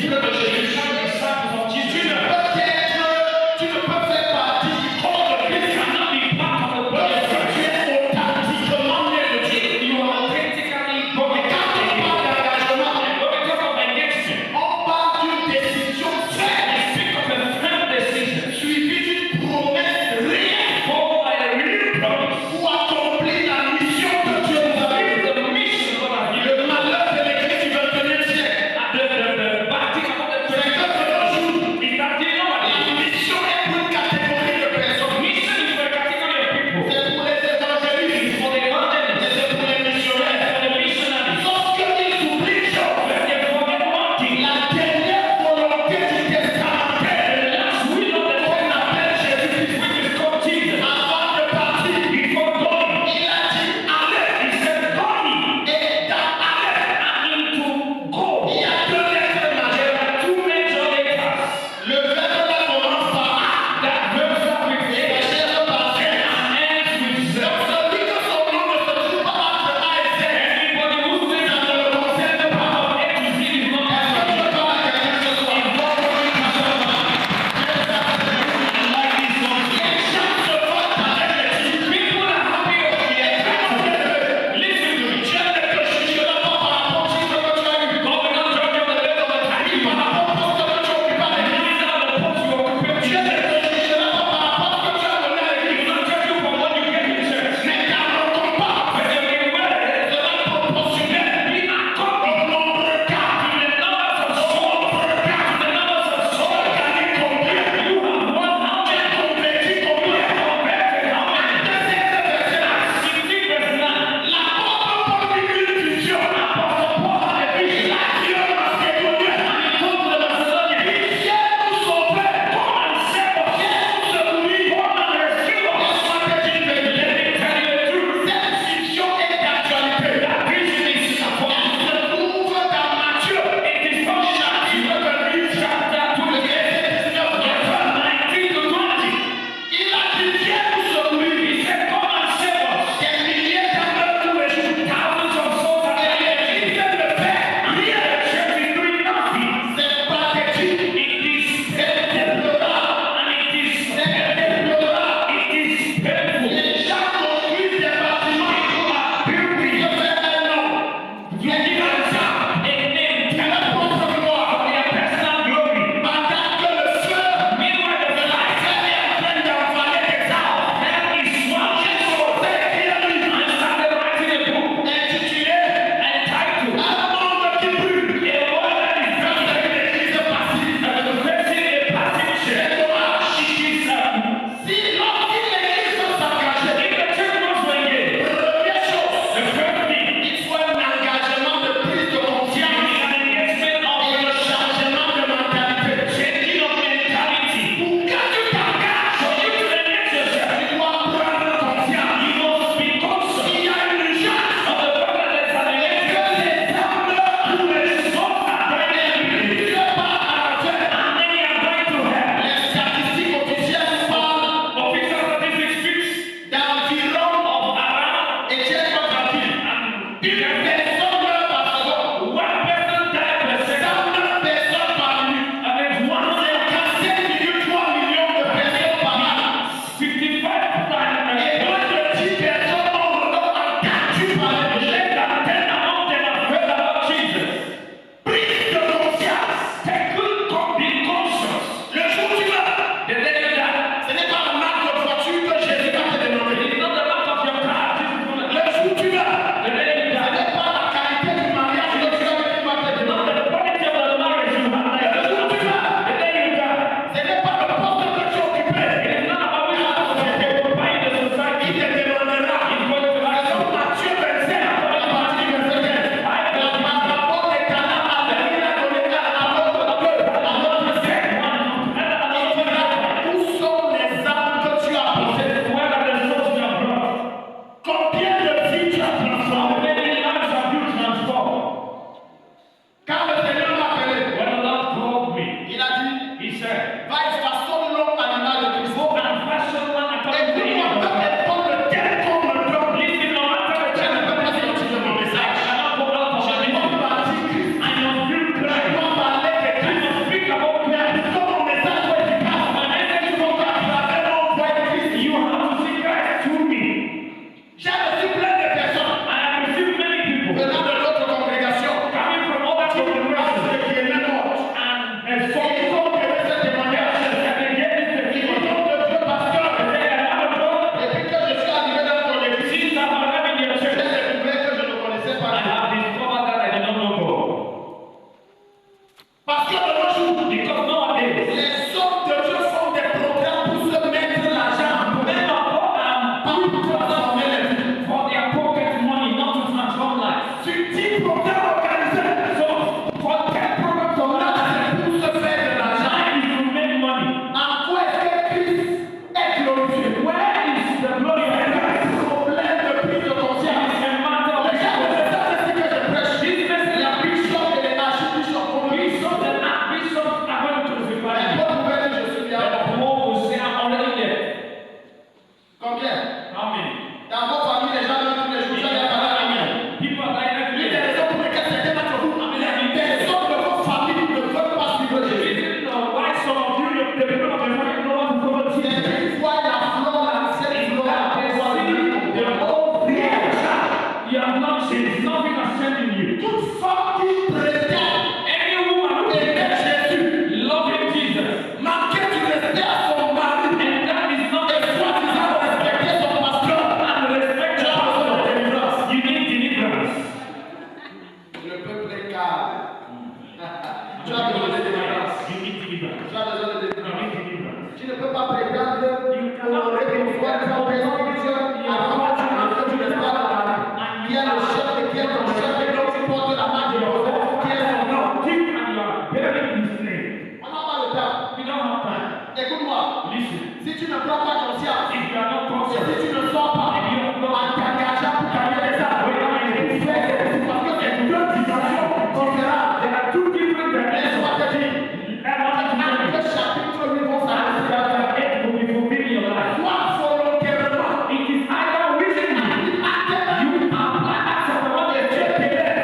disciples de Jésus. become disciples of Tu Jesus. ne peux faire partie du corps de You Christ cannot be part of the body of lorsque tu Christ. es authentiquement né de Dieu. You are authentically born Et quand on parle d'engagement, And when we talk of engagement, on parle d'une décision ferme, we speak of a firm decision suivie d'une promesse réelle followed by a real promise. pour accomplir la mission que Dieu nous a donnée. The mission God has given. Le malheur de l'Église du 21e siècle, The bad thing about the très calme. Tu as besoin de délivrance. You need deliverance. Tu as besoin de You délivrance. need deliverance. Tu ne peux pas prétendre honorer une foi très spirituelle avant que tu entres, tu ne pas dans la main. Qui est le chef et qui est ton chef et donc tu portes la main de Dieu. Qui est son nom? Keep and you are bearing his name. On n'a pas le temps. We don't have time. Écoute-moi. Listen. Si tu ne prends pas conscience, If you are not et conscious, si tu ne sors pas if you are en not t'engageant pour gagner des armes, c'est parce que c'est deux dimensions différentes. there are two different Laisse-moi dimensions. te dire. I want you to know Le chapitre 8 vont s'arrêter. that it will be fulfilled in your life. Soit volontairement. It is either willingly you apply accept what they say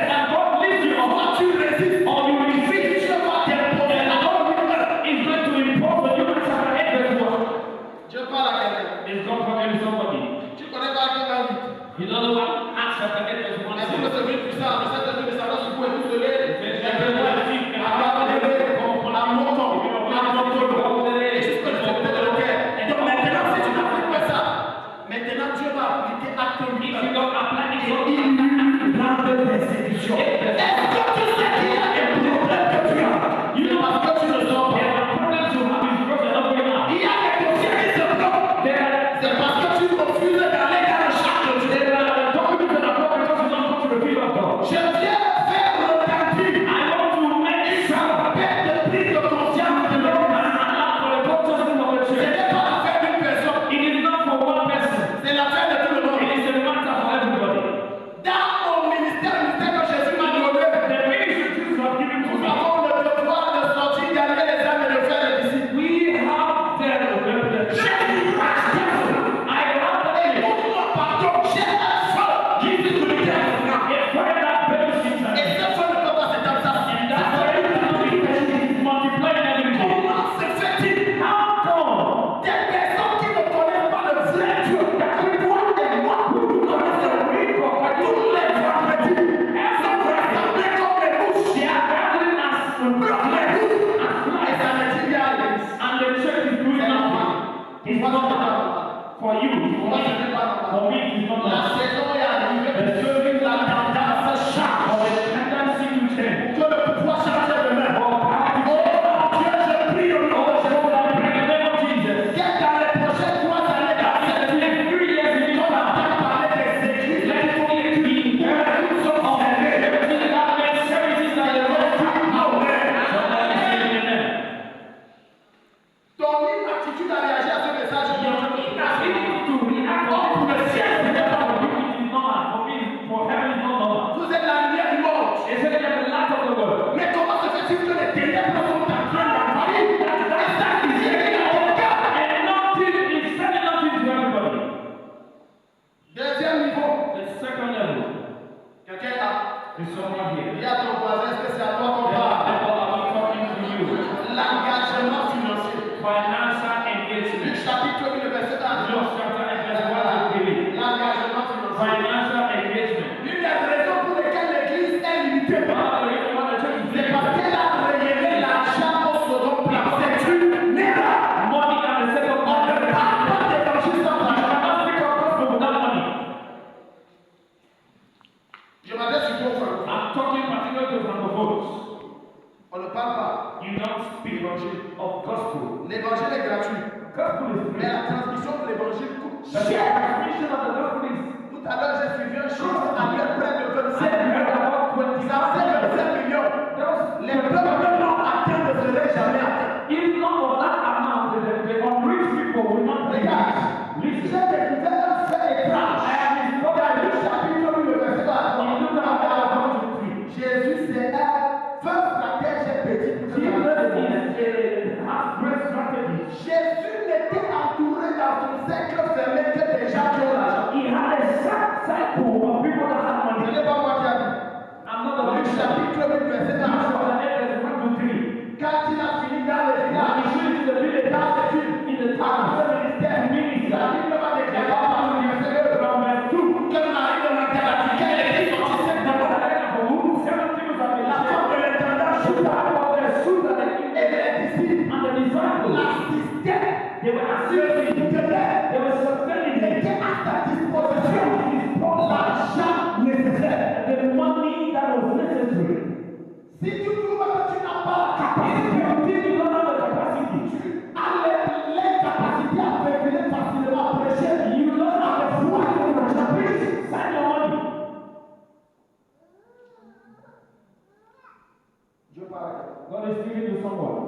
and God leads you Soit on, tu résistes. or you Si resist. Dieu va t'imposer la bonne humeur. It's going to impose on you chapter 8 verse 1. Je parle à quelqu'un. It's God talking to somebody. Tu connais pas quelqu'un vite. You know what Acts chapter 8 verse 1 Mais pour que says? ce vite puissant, mais cette puissance, vous pouvez vous lever. Verse Et que moi, à mon temps, et jusqu'au sommet de l'autel. Donc maintenant, si tu n'appliques pas ça, maintenant Dieu va appliquer acte If 8. you don't apply it, Et il prend de persécution. Est-ce que tu sais qu'il y a un problème que tu as? you know Parce que tu ne sors there pas. are problems you have is because you're not going out. Il y a des dossiers qui se bloquent. C'est parce que tu refuses d'aller dans le champ de Dieu. There are documents that are blocked because you don't come to the field of God. Je viens faire retentir I want to make une sure perte de prise de conscience de and l'homme. allow for the consciousness of the Ce church. n'est pas l'affaire d'une personne, It is not for one person. c'est l'affaire de tout le monde. It is a matter for everybody. Dans mon ministère que Jésus m'a donné, The ministry Jesus have given to nous me. avons le devoir de sortir, gagner les âmes et de faire des disciples. We have the J'ai une grâce de Dieu. I have the Et pour pardon, j'ai un feu qui est sur le terrain. a fire that burns inside. Et ce feu ne peut pas s'éteindre ça. And that fire cannot be multiplied every day. Comment se fait-il How come des personnes qui ne connaissent pas le vrai Dieu, qui toi et moi, nous connaissons le vrai Dieu, tous les vendredis, elles sont rassemblées comme les mouches. they are gathering as Bloquent les mouches. Et ça me dit bien, and the church is doing nothing? It's not normal. For you, pour moi, ce n'est pas normal. for me, it's not La normal. saison est arrivée, la tendance change. For the tendency to change. Que le pouvoir change de main. For power to Oh change. Dieu, je prie au nom de Jésus. So that in the name of Jesus, Qu'est-ce dans les prochaines 3 années, dans cette vie, in 3 years in this on town, entend parler des églises, let it be nous sommes servés. everything that makes services that the Lord Amen. so that is amen. Ton attitude à réagir à ce message Your aujourd'hui. inability to react Oh, to le the ciel, sense c'est that pas for you it is normal. For me, for heaven is not normal. Vous êtes la lumière du monde. They say they are the light of the world. Mais comment se fait-il que les ténèbres sont en train d'envahir? Et ça, il y a au cœur. And nothing is sending nothing to everybody. Deuxième niveau. The second level Quelqu'un est là. is someone here. Dis à ton voisin, est-ce que c'est à toi qu'on parle? Therefore, are we talking to you? L'engagement financier. Financial Luc engagement. chapitre 8, le verset 1. Luke chapter 8 verse 1 to 3. L'engagement financier. Financial engagement. L'une des raisons pour lesquelles l'église est limitée, One of the reasons why the church is c'est big. parce qu'elle a rayonné l'argent au second plan. C'est une erreur. Money at the second On ne point. parle pas d'évangile sans You argent. cannot speak of gospel without money. Je m'adresse surtout aux francophones. I'm talking particularly to francophones. On ne parle pas. You don't speak of gospel. L'évangile est gratuit. Gospel is Mais free. la transmission de l'évangile coûte But the cher. transmission of the gospel is. Tout à l'heure, j'ai suivi un chiffre annuel près de I 25 heard millions. about Ça fait 25 millions. Les peuples non atteints ne seraient jamais atteints. If not for that amount, the unrich people will not be Regarde, j'ai listen. découvert un fait étrange. I have discovered Dans Luc chapitre 8, le verset 3. in Luke chapter 1 to 3. Jésus, c'est un feu stratège et petit. Jesus has great strategy. Jésus n'était entouré dans son cercle fermé que des gens qui ont l'argent. He had a cycle of people that had Ce money. n'est pas moi qui a dit. I'm not the Luc Luke chapitre 8, verset 1. chapter 8 verse 1 to 3. Quand il a fini dans les When villages, he finished the village, dans les villes, in the dans town, le ministère, the ministry, la Bible va déclarer à partir du verset 2 from verse 2. que Marie de Magdalene, qu'elle était sortie cette d'abord. La femme de l'intendant Judas et les disciples l'assistaient. They were Ils assisting, soutenaient. they were sustaining him. Était à sa disposition l'argent nécessaire. The money that was necessary. Dieu parle à quelqu'un. God is speaking to someone.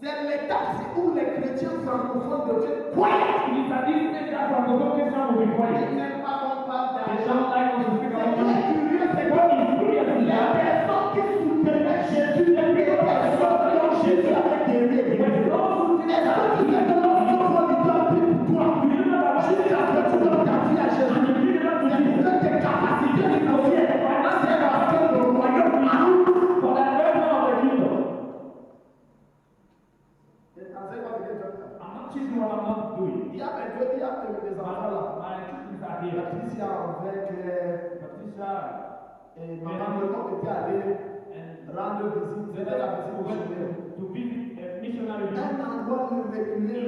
C'est l'étape où les chrétiens francophones de Dieu croient. It's at this stage that francophone Christian will be Ils quiet. n'aiment pas qu'on parle They d'argent. don't like us to speak about C'est money. curieux, c'est What que is curious is les that personnes qui soutenaient Jésus, les personnes qui ont Jésus avec des règles. when those who think Est-ce that que tu sais que lorsqu'on prend du temps pris pour toi, do you know that jusqu'à ce que tu donnes ta vie à Jésus, when you give it up to c'est Jesus, pour que tes capacités financières, c'est parce que le royaume arrive. for the advancement of the kingdom. I'm not teaching what I'm not doing. Il y a mes deux, il y a des enfants là. My children are here. Patricia avec Patricia et maman le monde était allé and rendre visite. C'était la visite au Chili. to visit a missionary. Un endroit où reculé.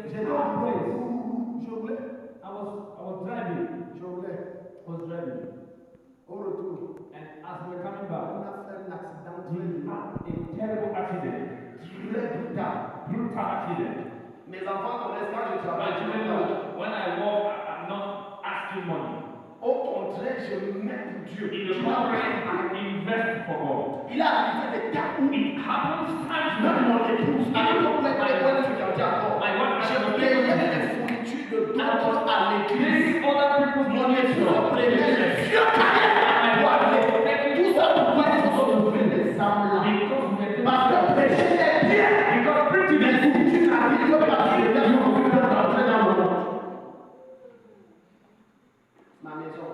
J'étais au bureau où je voulais. I was driving. Au retour, And as we're coming on back, a fait un accident we très had a terrible accident. très brutal. Brutal accident. Mes enfants connaissent quand je My travaille. children know when I walk, I'm not asking money. Au contraire, je me mets pour Dieu. In the contrary, I invest for God. Il a arrivé des cas où It happens times même when mon épouse, à l'époque où elle était bonne, je regardais encore. Je payais les fournitures de d'autres à l'église. these other people's Mon money épouse prenait les vieux cahiers. Tout ça pourquoi il faut sauver les âmes là. Parce que prêcher est bien. Because preaching Mais is si tu n'arrives pas à faire des choses, tu peux rentrer dans le monde. Ma maison,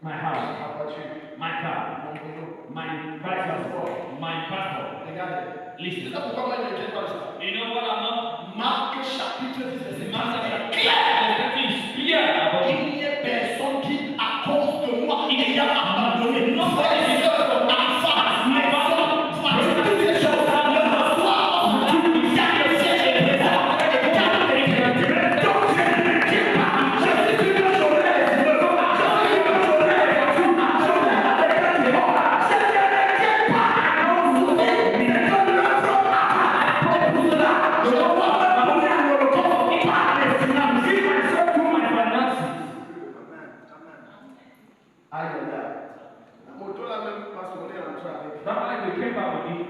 my house, ma voiture, my car, mon boulot. my bicycle, my passport. Regardez. C'est Listen, ça pourquoi moi je ne m'inquiète pas de ça. you know what I'm not? Marc chapitre 10, verset 4. Everything is clear about it. Il n'y a personne qui, à cause de moi, il y a abandonné. Frères et sœurs, enfants, maison, famille, toutes ces choses. Le soir, il y a le ciel et les hommes et quatre écritures. Donc je ne m'inquiète pas. Je suis une journée. Je suis une journée. Je suis une journée avec un démon. Je ne m'inquiète pas. Vous savez, c'est comme l'œuvre à pour cela. Je ne vois pas donner à mon corps par les finances. Give myself to my finances. Aïe, aïe, aïe. La moto là même, parce qu'on est rentré avec. Not like we came back with it.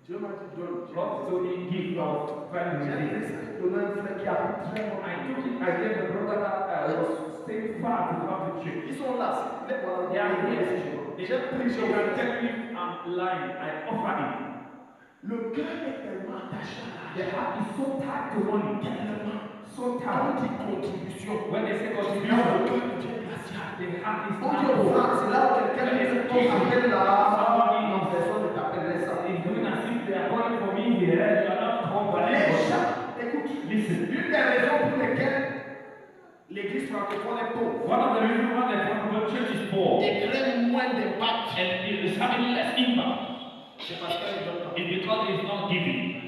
Dieu m'a dit donne. God told me give us friend J'ai with it. laissé donner un frère qui a pris très longtemps. I took it. I gave the brother that was staying far to come to church. Ils sont là, c'est les voilà. They are here. J'ai They pris, so j'ai when gagné. tell me I'm lying, I offer it. Le cœur est tellement attaché à The l'argent. heart is so tied to money. Tellement. So Quand on tied. dit contribution, When they say non, le contribution, cœur devient glacial. the heart is On dit aux not. gens, c'est là où quelqu'un dit qu'on appelle là. Non, personne ne t'appellerait ça. It's doing as if they are calling for me here. You are not called by Les anybody. gens, écoute, Listen. une des raisons pour lesquelles l'église francophone est pauvre One of the reasons why the Francophone church is poor et crée moins d'impact, and it is having less impact c'est parce qu'elle ne donne pas. is because it's not giving.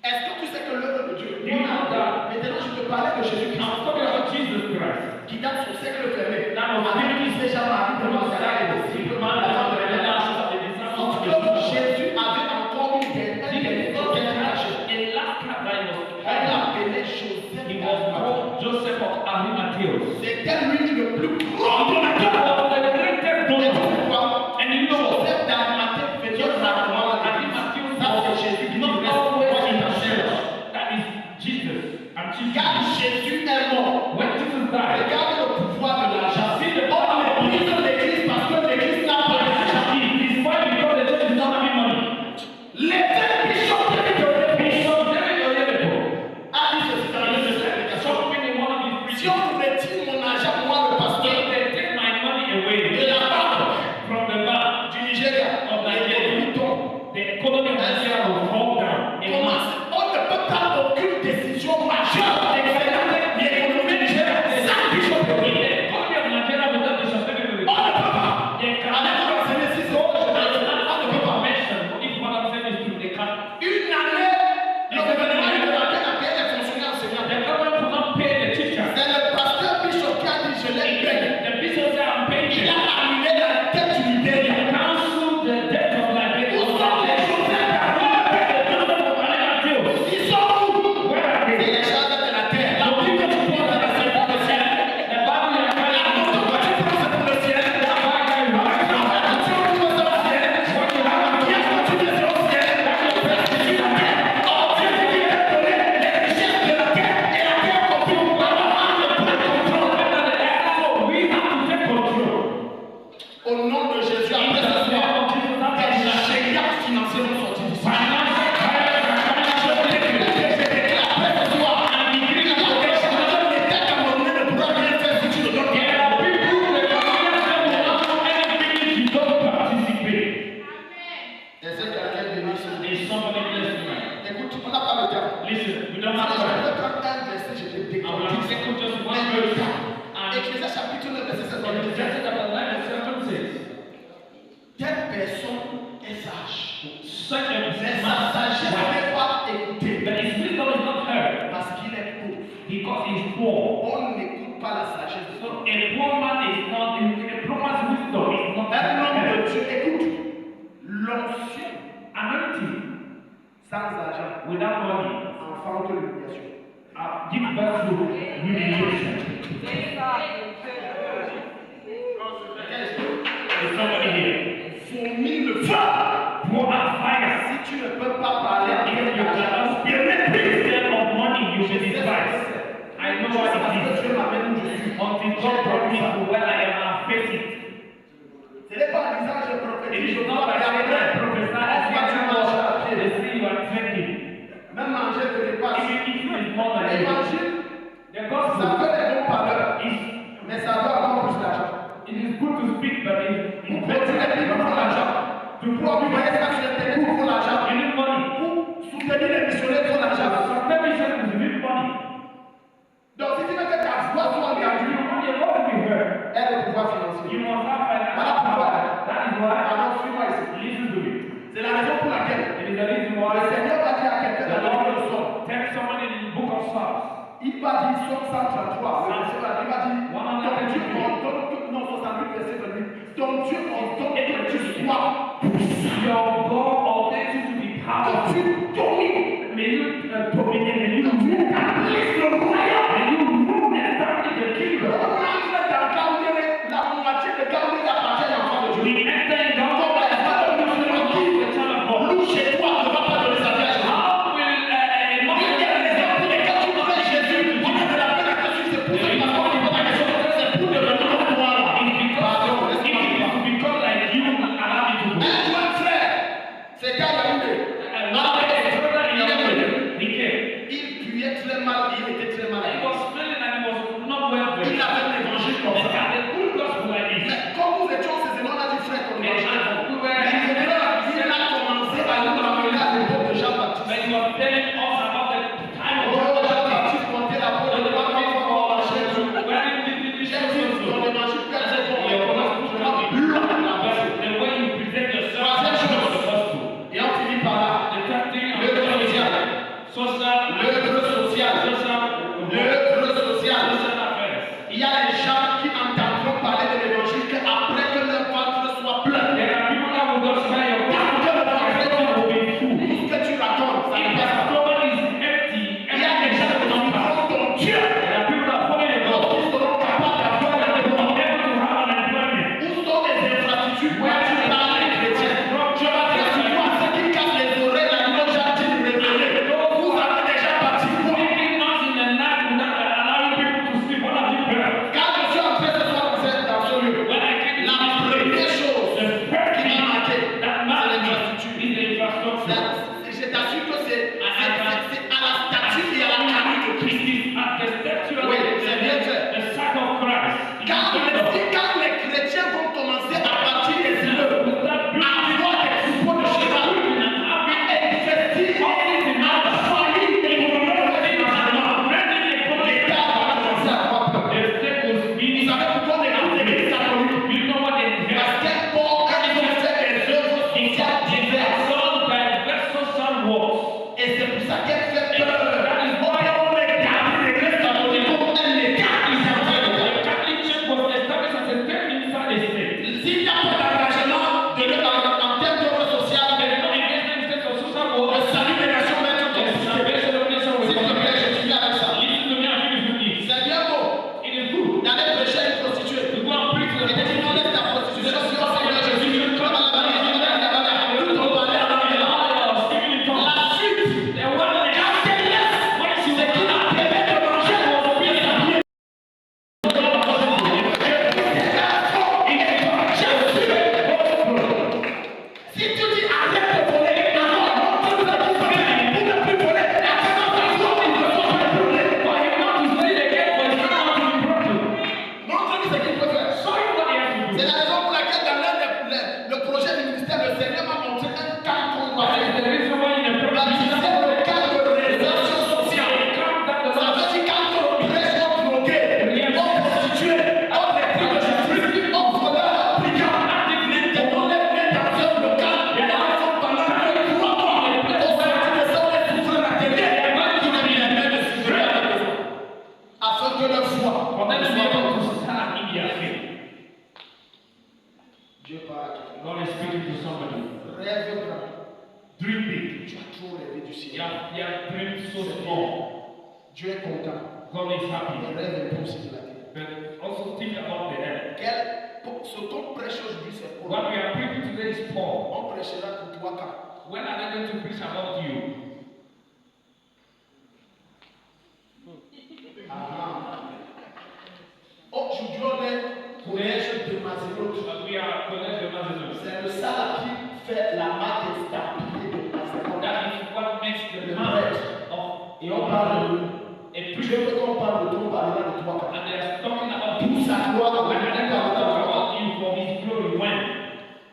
Est-ce que tu sais que l'œuvre de Dieu, You know that- maintenant je te parlais de Jésus-Christ, I'm talking about Jesus Christ. qui dans son siècle fermé, That was avec tous ces gens Marie, the de most Nazareth, sacred, secret man, the disciples of lorsque Jesus. Jésus avait encore une dernière cachée, A last card that he was elle held, appelait Joseph he was d'Arimathie. called Joseph of Arimatheus. C'était lui le plus grand donateur. The greatest Et donor. tu sais quoi? And you know, Joseph d'Arimathie faisait rarement la Bible. Arimatheus Ça c'est Jésus qui dit, not reste always moi in et ta the chair. church. without money, enfant de l'humiliation. give birth to humiliation. Is somebody here? Fournis le feu. Pour out fire. Si tu ne peux pas parler If you cannot speak instead of money, you should despise. I know what it is. Dieu m'amène où je suis. Until God brought me to where I am, I face it. Ce n'est pas en disant je It prophétise, is je not vois by et saying après, I prophesy as tu you marches à walk, pied. they see you are trekking. Même manger te dépasse. Even if it is more than you. L'évangile, The ça gospel peut être bon parleur, is, mais ça doit avoir plus d'argent. it is good to speak, but it Pour is produire des livres, il faut l'argent. to Pour envoyer ça sur Internet, il faut l'argent. You need money. Pour soutenir les missionnaires, il faut l'argent. Some television is need money. Donc si tu veux que ta voix soit You entendue, want your voice to be heard. aide le pouvoir financier. You must have financial power. That is why. Alors suis-moi ici. Listen to me. C'est la raison pour laquelle It is the reason le why Seigneur va dire à quelqu'un the dans le livre de Lord Somme. tell someone in the book of Psalms. Il va dire Somme 133, le verset 20, il va dire ton Dieu ordonne que, non, 68 verset 28, ton Dieu ordonne que tu sois puissant, Your God ordains you to be que powerful. tu domines, May you dominate, may you que tu rule, établisses le royaume. may you rule and establish the kingdom. On entre dans Gaudéré, la moitié de Gaudéré appartient à l'enfant de Dieu. We enter in God, Comme la foi de Dieu, the Son of God. loue chez toi ne va pas donner sa vie à Jésus. How will a Il y mother a des gens pour lesquels tu connais Jésus, on a de la peine à te suivre, c'est pour ça que parce qu'on ne pose pas la question, c'est pour devenir comme toi là. Pardon, laisse-moi if dire. to become like you, allow me to go. Un jeune frère, c'est quand Yaoundé. Il puait très mal, il était très malade. He was feeling and he was not well Il dressed. avait un évangile comme And ça. the good gospel like this. Mais comme nous étions ces éléments, on a dit frère comme And évangile. we were Mais il a commencé à nous ramener à l'époque de Jean-Baptiste. when he was telling us about the time of Oh, Jean-Baptiste montait la porte de la maison pour marcher. when he did the J'ai dit, ton évangile, quand c'est pour Your moi, gospel je cannot vais be bloquer blocked. la base. The way you present yourself Troisième is chose. the gospel. Et on finit par là. The third thing L'œuvre sociale. social, L'œuvre sociale. L'œuvre sociale. social affairs. Il y a les gens qui entendront parler de l'évangile qu'après que leur ventre soit plein. There are people that will not smell your Tant que le ventre will be full. tout ce que tu racontes, ça If ne the passe pas. stomach is empty, Il y a des gens qui everything comes diront ton Dieu. There are people that follow your Donc, gospel. ils seront capables They d'avoir un will emploi. be able to have an employment. Où sont les infrastructures where tu parles les chrétiens? Je m'adresse surtout à ceux qui cassent les oreilles à nos jardins révélés. Vous avez déjà parti quoi? Sleeping not in the night without allowing people to sleep. What have you heard? Quand je suis entré ce soir dans ce lieu, When I came la première chose the first qui thing m'a marqué, that c'est matters l'infrastructure. is the infrastructure. Je t'assure que c'est à la statue et à la canne de Christ. It is at the statue of Oui, c'est bien fait. the sack of Christ. Quand les chrétiens vont commencer à bâtir des immeubles, à avoir des troupeaux de cheval, à investir à faillir économiquement, l'État va commencer à avoir peur. Vous savez pourquoi on écoute l'Église catholique? Parce qu'elle porte, ils ont fait des œuvres sociales diverses. Et c'est pour ça qu'elle fait peur. On est gardé l'Église catholique comme un État. Ils sont en train de s'il n'y a pas d'engagement en termes d'œuvre sociale, le salut des nations va être compliqué. S'il te plaît, je finis avec ça. C'est bien beau d'aller prêcher à une prostituée. Et de dire non, laisse ta prostitution, si on fait que Jésus, comme à la bannière, tout on parlait à la la suite, quand c'est laisse, c'est qu'il a permis de manger pour bien s'habiller. Si tu dis arrête de voler, alors tu ne plus voler, pour ne plus voler, la présentation il ne faut pas voler. Montre-lui ce qu'il peut faire. C'est la raison pour laquelle dans le projet du ministère, le Seigneur m'a montré un cadre qu'on doit faire. La ministère, le cadre de réalisation sociale. Ça veut dire quand on prêche, on bloqué, on prostitué, on repris de Jésus, on voleur, on brigand. On lève l'intention locale, et là, on fait pendant 2-3 mois. On sortit de ça, on est souffré la télé. Qui n'a mis les mains de souffrir à la maison. Afin que leur foi soit bonne. Dieu parle. God is speaking to somebody. Rêve grand. dream big. Tu as trop rêvé du You ciel. have dreamed so small. Dieu est content. God is happy. Les rêves sont aussi de la terre. But also think about the end. Ce qu'on prêche aujourd'hui, c'est pour What we are preaching today is Paul. on prêchera pour toi quand. When are they going to preach about you? Aujourd'hui, on est collège de Mazénote. We are college of Macedonia. C'est le ça qui fait la marque estampillée de Mazénote. That is what makes the Le mark prêtre. of Et on parle de a Je preacher. veux qu'on parle de toi, on parlera de toi quand. And they are talking about Pour sa gloire, when on are they going to talk parlera de toi. about you for his glory? When?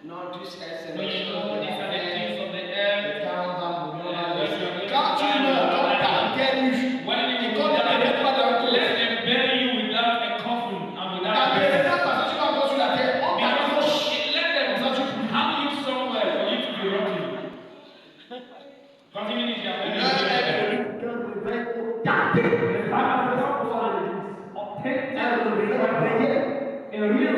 Non, tu sais, c'est When les you choses know de these are the la things terre. of the air. Quand on va mourir, on va When laisser. Quand tu meurs, comme ta terre ruche. When you Et go qu'on ne te mette pas dans le down, cou. let them bury you without a coffin and Dans without a tes burial. états, parce que tu vas encore sur la terre. On t'accroche. Let them hang you somewhere for you to be rotting. Continue if you are very L'heure est good. venue pour qu'un réveil authentique. Un réveil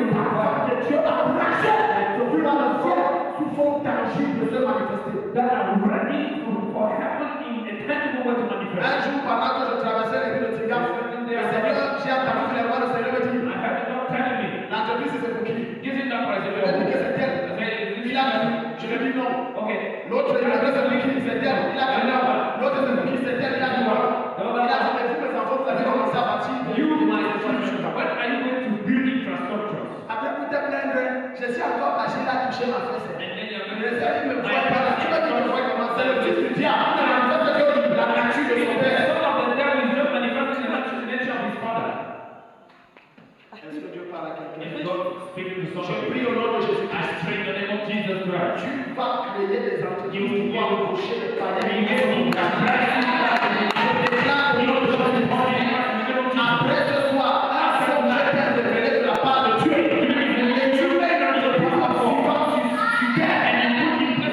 que Dieu a placé depuis dans le ciel sous forme tangible de se manifester. Un jour, pendant que je traversais les villes de Tigam, le Seigneur, j'ai entendu que les voix du Seigneur me dire l'entreprise c'est pour qui? Je lui ai dit que c'est elle. Il a dit, je lui ai dit non. L'autre, il a dit c'est pour qui? C'est elle. Il a dit non. L'autre, c'est pour qui? C'est elle. Il a dit non. Il a dit, mais vous, mes enfants, vous avez commencé à bâtir. Après, pour te plaindre, je suis encore âgé à toucher ma fesse. Les amis me voient pas là. Tu vas dire que je vois comment c'est le fils du diable. La nature de son père. Est-ce que Dieu parle à quelqu'un? Je prie au nom de Jésus-Christ. Tu vas créer des entreprises qui vont embaucher des païens. Je déclare au nom de Jésus-Christ. Après ce soir, un son je t'ai révélé de la part de Dieu. Et tu mets une entreprise suivante sur terre.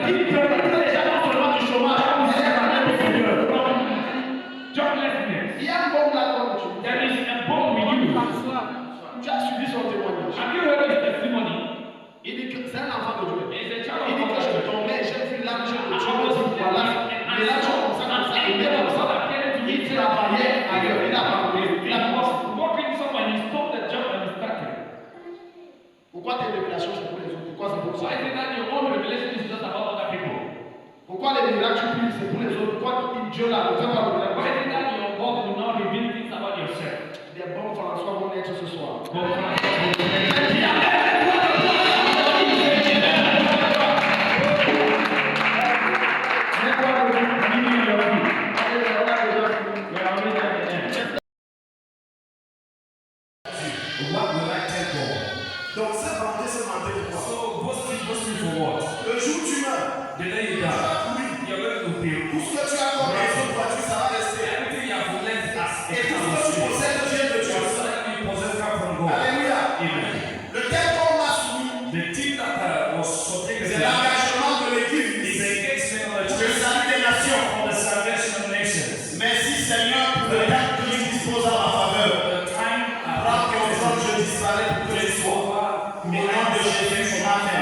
Qui te mettrait déjà non seulement du chômage, mais elle va même au Seigneur. Il y a un bon là comme tu. Tu as suivi son témoignage. Il dit que c'est un enfant de Dieu. Il dit que je tombais, j'ai vu l'argent de Dieu. Voilà. Et l'argent comme ça, il est comme ça. Il travaillait ailleurs. Il a parlé. Il a commencé. Pourquoi tes révélations c'est pour les autres? Pourquoi c'est pour ça? Pourquoi les miracles tu pries c'est pour les autres? Pourquoi Dieu l'a fait par le miracle? Des bons François vont naître ce soir. Donc cette volonté se demandait de quoi? Le jour où tu meurs, tout ce que tu as comme maison, voiture, ça va rester. Et tout ce que tu possèdes vient de Dieu. Alléluia. Le tel qu'on m'a soumis, c'est l'engagement de l'Église. Le salut des nations. Merci Seigneur pour le temps que tu disposes à ma faveur. Prends contrôle, je disparais pour que tu sois. Au nom de Jésus, Amen.